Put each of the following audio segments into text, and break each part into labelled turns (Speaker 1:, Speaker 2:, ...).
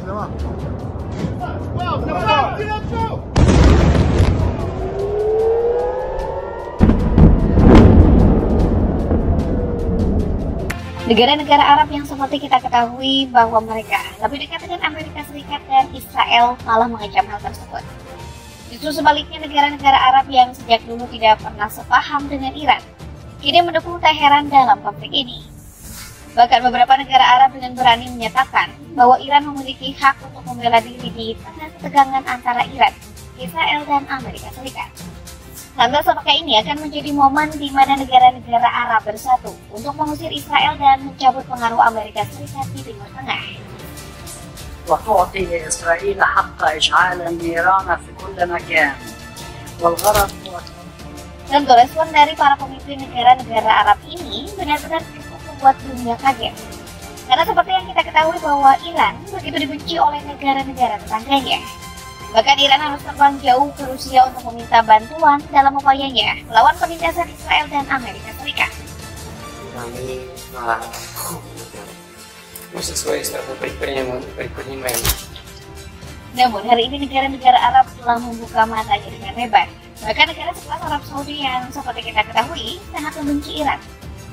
Speaker 1: Negara-negara Arab yang seperti kita ketahui bahwa mereka lebih dekat dengan Amerika Serikat dan Israel malah mengecam hal tersebut. Justru sebaliknya, negara-negara Arab yang sejak dulu tidak pernah sepaham dengan Iran kini mendukung Teheran dalam konflik ini. Bahkan beberapa negara Arab dengan berani menyatakan bahwa Iran memiliki hak untuk membela diri di tengah ketegangan antara Iran, Israel, dan Amerika Serikat. Lantas apakah ini akan menjadi momen di mana negara-negara Arab bersatu untuk mengusir Israel dan mencabut pengaruh Amerika Serikat di Timur Tengah?
Speaker 2: وتعطي إسرائيل حق إشعال النيران في كل مكان والغرض هو.
Speaker 1: Tentu respon dari para pemimpin negara-negara Arab ini benar-benar cukup membuat dunia kaget. Karena seperti yang kita ketahui bahwa Iran begitu dibenci oleh negara-negara tetangganya. Bahkan Iran harus terbang jauh ke Rusia untuk meminta bantuan dalam upayanya melawan penindasan Israel dan Amerika Serikat. Namun hari ini negara-negara Arab telah membuka matanya dengan lebar. Bahkan negara sekelas Arab Saudi yang seperti kita ketahui sangat membenci Iran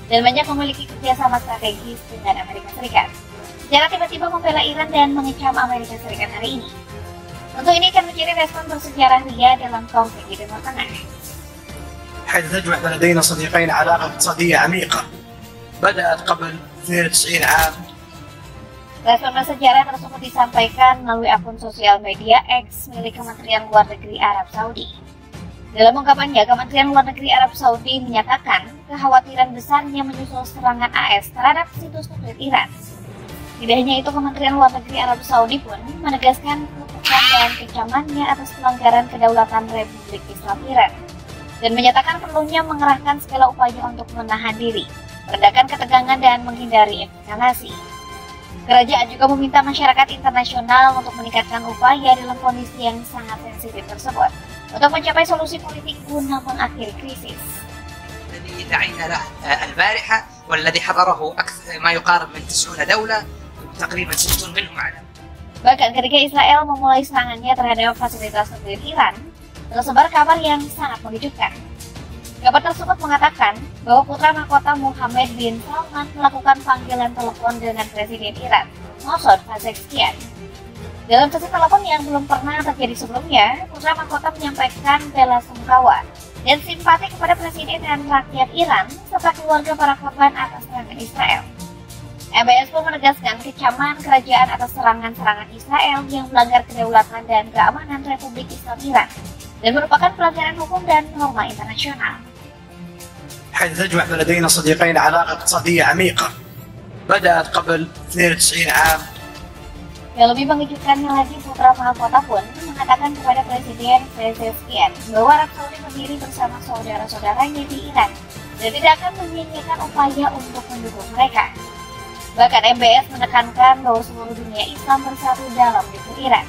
Speaker 1: dan banyak memiliki kerjasama strategis dengan Amerika Serikat. Secara tiba-tiba membela Iran dan mengecam Amerika Serikat hari ini. Tentu ini akan menjadi respon bersejarah ria dalam konflik di Timur Tengah.
Speaker 3: حيث تجمع بلدينا صديقين علاقة اقتصادية عميقة بدأت قبل 92 عام.
Speaker 1: Respon bersejarah tersebut disampaikan melalui akun sosial media X milik Kementerian Luar Negeri Arab Saudi. Dalam ungkapannya, Kementerian Luar Negeri Arab Saudi menyatakan kekhawatiran besarnya menyusul serangan AS terhadap situs nuklir Iran. Tidak hanya itu, Kementerian Luar Negeri Arab Saudi pun menegaskan keputusan dan kecamannya atas pelanggaran kedaulatan Republik Islam Iran dan menyatakan perlunya mengerahkan segala upaya untuk menahan diri, meredakan ketegangan dan menghindari eskalasi. Kerajaan juga meminta masyarakat internasional untuk meningkatkan upaya dalam kondisi yang sangat sensitif tersebut untuk mencapai solusi politik guna mengakhiri krisis.
Speaker 4: الذي دعينا له البارحة والذي حضره ما يقارب من 90 دولة تقريبا 60 منهم على.
Speaker 1: Bahkan ketika Israel memulai serangannya terhadap fasilitas nuklir Iran, tersebar kabar yang sangat mengejutkan. Kabar tersebut mengatakan bahwa putra mahkota Mohammed bin Salman melakukan panggilan telepon dengan Presiden Iran, Mossad Pezeshkian. Dalam sesi telepon yang belum pernah terjadi sebelumnya, putra mahkota menyampaikan bela sungkawa dan simpati kepada Presiden dan rakyat Iran serta keluarga para korban atas serangan Israel. MBS pun menegaskan kecaman kerajaan atas serangan-serangan Israel yang melanggar kedaulatan dan keamanan Republik Islam Iran dan merupakan pelanggaran hukum dan norma internasional.
Speaker 3: حيث تجمع بلدينا صديقين علاقة اقتصادية عميقة بدأت قبل 92 عام.
Speaker 1: Yang lebih mengejutkannya lagi, putra mahkota pun mengatakan kepada Presiden Pezeshkian bahwa Arab Saudi berdiri bersama saudara-saudaranya di Iran dan tidak akan menyanyiakan upaya untuk mendukung mereka. Bahkan MBS menekankan bahwa seluruh dunia Islam bersatu dalam mendukung Iran.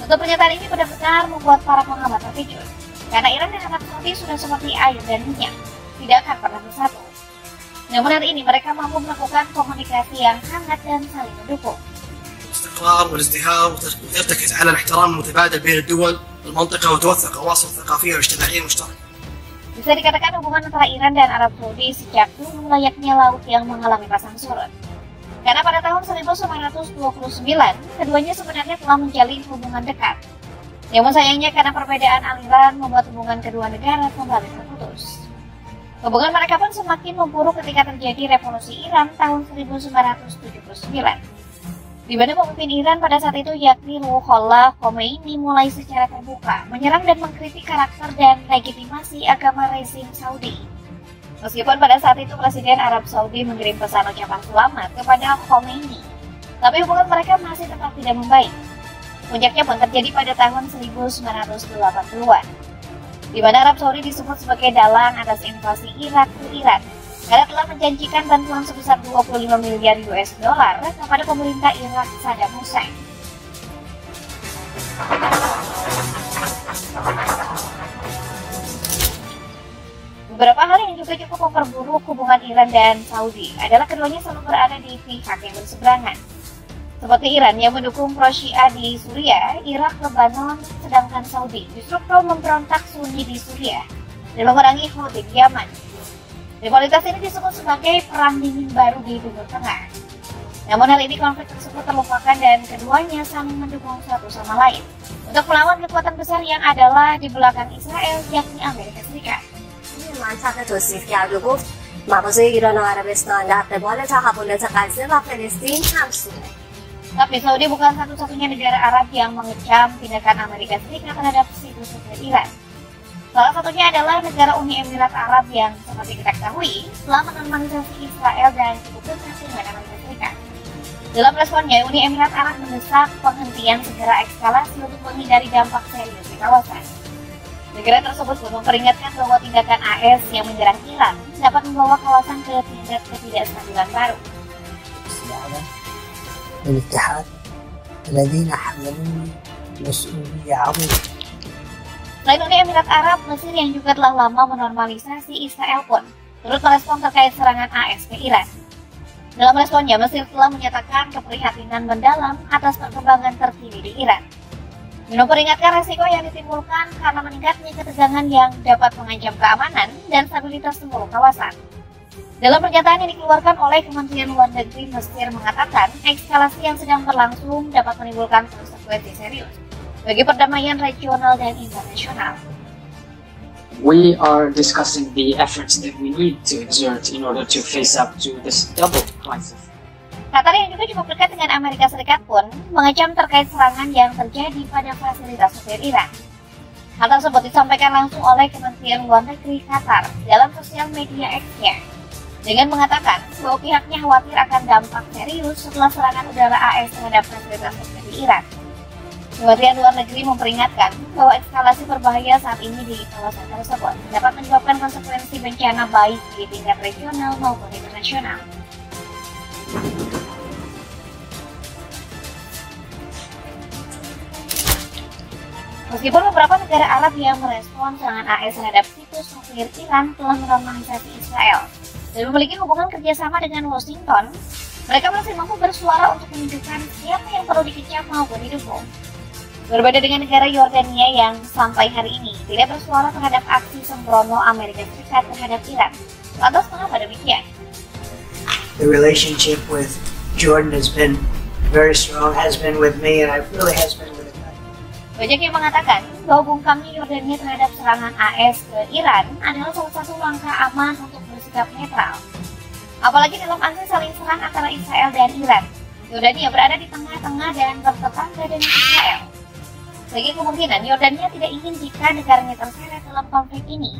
Speaker 1: Tentu pernyataan ini benar-benar membuat para pengamat terkejut, karena Iran dan Arab Saudi sudah seperti air dan minyak, tidak akan pernah bersatu. Namun hari ini mereka mampu melakukan komunikasi yang hangat dan saling mendukung.
Speaker 3: الاستقرار والازدهار وترتكز على الاحترام المتبادل بين الدول المنطقة وتوثق الرواسب الثقافية والاجتماعية المشتركة.
Speaker 1: Bisa dikatakan hubungan antara Iran dan Arab Saudi sejak dulu layaknya laut yang mengalami pasang surut. Karena pada tahun 1929, keduanya sebenarnya telah menjalin hubungan dekat. Namun sayangnya karena perbedaan aliran membuat hubungan kedua negara kembali terputus. Hubungan mereka pun semakin memburuk ketika terjadi revolusi Iran tahun 1979. Di mana pemimpin Iran pada saat itu yakni Ruhollah Khomeini mulai secara terbuka menyerang dan mengkritik karakter dan legitimasi agama rezim Saudi. Meskipun pada saat itu Presiden Arab Saudi mengirim pesan ucapan selamat kepada Khomeini, tapi hubungan mereka masih tetap tidak membaik. Puncaknya pun terjadi pada tahun 1980-an, di mana Arab Saudi disebut sebagai dalang atas invasi Irak ke Iran, karena telah menjanjikan bantuan sebesar 25 miliar US dollar kepada pemerintah Irak Saddam Hussein. Beberapa hal yang juga cukup memperburuk hubungan Iran dan Saudi adalah keduanya selalu berada di pihak yang berseberangan. Seperti Iran yang mendukung pro-Syiah di Suriah, Irak, Lebanon, sedangkan Saudi justru pro memberontak Sunni di Suriah dan memerangi Houthi di Yaman. Rivalitas ini disebut sebagai perang dingin baru di Timur Tengah. Namun hal ini konflik tersebut terlupakan dan keduanya saling mendukung satu sama lain untuk melawan kekuatan besar yang adalah di belakang Israel, yakni Amerika Serikat.
Speaker 5: منطقه توصیف کرد و گفت مواضع ایران و عربستان در قبال تحولات غزه و فلسطین همسوه.
Speaker 1: Tapi Saudi bukan satu-satunya negara Arab yang mengecam tindakan Amerika Serikat terhadap situs nuklir Iran. Salah satunya adalah negara Uni Emirat Arab yang seperti kita ketahui telah menormalisasi Israel dan cukup dekat dengan Amerika Serikat. Dalam responnya, Uni Emirat Arab mendesak penghentian segera eskalasi untuk menghindari dampak serius di kawasan. Negara tersebut pun memperingatkan bahwa tindakan AS yang menyerang Iran dapat membawa kawasan ke tingkat ketidakstabilan baru.
Speaker 6: الاتحاد الذين حملوني مسؤولية عظيمة.
Speaker 1: Selain Uni Emirat Arab, Mesir yang juga telah lama menormalisasi Israel pun turut merespon terkait serangan AS ke Iran. Dalam responnya, Mesir telah menyatakan keprihatinan mendalam atas perkembangan terkini di Iran. Dan memperingatkan resiko yang ditimbulkan karena meningkatnya ketegangan yang dapat mengancam keamanan dan stabilitas seluruh kawasan. Dalam pernyataan yang dikeluarkan oleh Kementerian Luar Negeri Mesir mengatakan, eskalasi yang sedang berlangsung dapat menimbulkan konsekuensi serius bagi perdamaian regional dan internasional.
Speaker 7: We are discussing the efforts that we need to exert in order to face up to this double crisis.
Speaker 1: Qatar yang juga cukup dekat dengan Amerika Serikat pun mengecam terkait serangan yang terjadi pada fasilitas nuklir Iran. Hal tersebut disampaikan langsung oleh Kementerian Luar Negeri Qatar dalam sosial media X-nya, dengan mengatakan bahwa pihaknya khawatir akan dampak serius setelah serangan udara AS terhadap fasilitas nuklir di Iran. Kementerian Luar Negeri memperingatkan bahwa eskalasi berbahaya saat ini di kawasan tersebut dapat menyebabkan konsekuensi bencana baik di tingkat regional maupun internasional. Meskipun beberapa negara Arab yang merespon serangan AS terhadap situs nuklir Iran telah menormalisasi Israel dan memiliki hubungan kerjasama dengan Washington, mereka masih mampu bersuara untuk menunjukkan siapa yang perlu dikecam maupun didukung. Berbeda dengan negara Yordania yang sampai hari ini tidak bersuara terhadap aksi sembrono Amerika Serikat terhadap Iran. Lantas mengapa demikian?
Speaker 8: The relationship with Jordan has been very strong, has been with me, and it really has been with the country.
Speaker 1: Banyak yang mengatakan bahwa bungkamnya Yordania terhadap serangan AS ke Iran adalah salah satu langkah aman untuk bersikap netral. Apalagi dalam aksi saling serang antara Israel dan Iran, Yordania berada di tengah-tengah dan bertetangga dengan Israel. Bagi kemungkinan Yordania tidak ingin jika negaranya terseret dalam konflik ini,